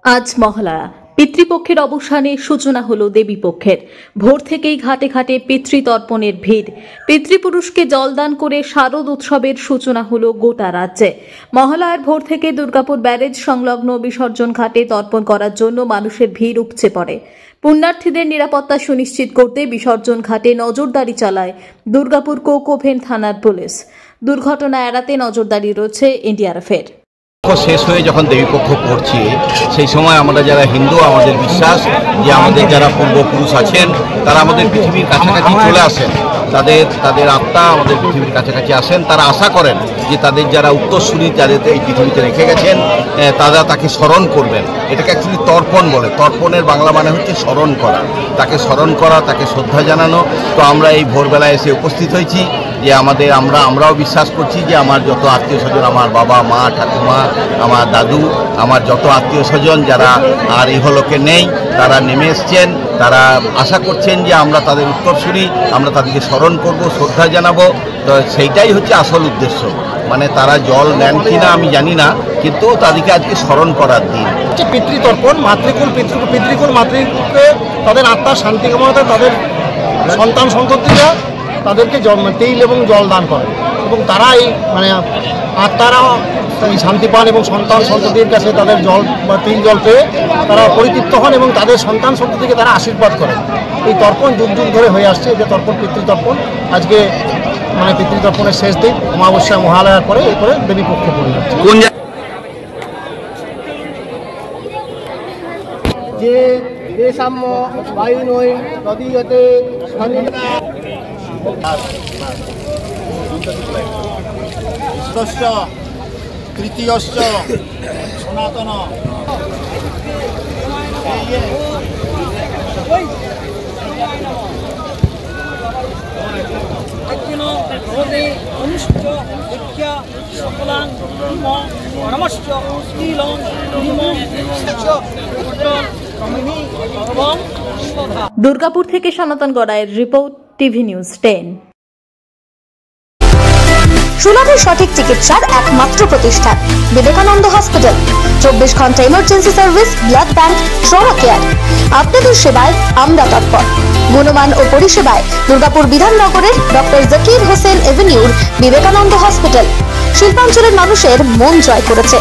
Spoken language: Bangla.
আজ মহালয়া। পিতৃপক্ষের অবসানে সূচনা হলো দেবীপক্ষের। ভোর থেকেই ঘাটে ঘাটে পিতৃতর্পণের ভিড়। পিতৃপুরুষকে জলদান করে শারদ উৎসবের সূচনা হলো গোটা রাজ্যে। মহালয়ার ভোর থেকে দুর্গাপুর ব্যারেজ সংলগ্ন বিসর্জন ঘাটে তর্পণ করার জন্য মানুষের ভিড় উপচে পড়ে। পুণ্যার্থীদের নিরাপত্তা সুনিশ্চিত করতে বিসর্জন ঘাটে নজরদারি চালায় দুর্গাপুর কোকোভেন থানার পুলিশ। দুর্ঘটনা এড়াতে নজরদারি রয়েছে এনডিআরএফের। শেষ হয়ে যখন দেবীপক্ষ পড়ছি সেই সময় আমরা যারা হিন্দু, আমাদের বিশ্বাস যে আমাদের যারা পূর্বপুরুষ আছেন তারা আমাদের পৃথিবীর কাছাকাছি চলে আসেন, তাদের আত্মা আমাদের পৃথিবীর কাছাকাছি আসেন। তারা আশা করেন যে তাদের যারা উত্তরসূরি যাদের এই পৃথিবীতে রেখে গেছেন তারা তাকে স্মরণ করবেন। এটাকে অ্যাকচুয়ালি তর্পণ বলে। তর্পণের বাংলা মানে হচ্ছে স্মরণ করা, তাকে স্মরণ করা, তাকে শ্রদ্ধা জানানো। তো আমরা এই ভোরবেলায় এসে উপস্থিত হয়েছি যে আমরাও বিশ্বাস করছি যে আমার যত আত্মীয় স্বজন, আমার বাবা মা ঠাকুমা, আমার দাদু, আমার যত আত্মীয় স্বজন যারা আর ইহলোকে নেই তারা নেমে এসছেন। তারা আশা করছেন যে আমরা তাদের উত্তরসূরি, আমরা তাদেরকে স্মরণ করব, শ্রদ্ধা জানাবো। তো সেইটাই হচ্ছে আসল উদ্দেশ্য। মানে তারা জল নেন কিনা আমি জানি না, কিন্তু তাদেরকে আজকে স্মরণ করার দিন। পিতৃতর্পণ, পিতৃকুল মাতৃকুলকে তাদের আত্মার শান্তি কামনাতে তাদের সন্তান সন্ততিরা তাদেরকে তেল এবং জল দান করে এবং তারা এই আত্মারা শান্তি পান এবং সন্তান সন্ততির কাছে তাদের জল বা তেল জল পেয়ে তারা পরিতৃপ্ত হন এবং তাদের সন্তান সন্ততিকে তারা আশীর্বাদ করেন। এই তর্পণ যুগ যুগ ধরে হয়ে আসছে। যে তর্পণ পিতৃতর্পণ আজকে পিতৃতর্পণের শেষ দিন, অমাবস্যা মহালয়ার পরে এরপরে দেবীপক্ষ পড়ে যাচ্ছে। যে দেশাম্য বায়ু নয় নদীয়তে তৃতীয়শ্চ সনাতন দুর্গাপুর থেকে সনাতন গড়াইয়ের রিপোর্ট, টিভি নিউজ 10। সুলভে সঠিক চিকিৎসার একমাত্র প্রতিষ্ঠান বিবেকানন্দ হসপিটাল। 24 ঘন্টা emergency service, blood bank, trauma care. আপনাদের সেবায় আমরা তৎপর। গুণমান ও পরিষেবায় দুর্গাপুর বিধাননগরের ডক্টর জাকির হোসেন এভিনিউর বিবেকানন্দ হসপিটাল শিল্পাঞ্চলের মানুষের মন জয় করেছে।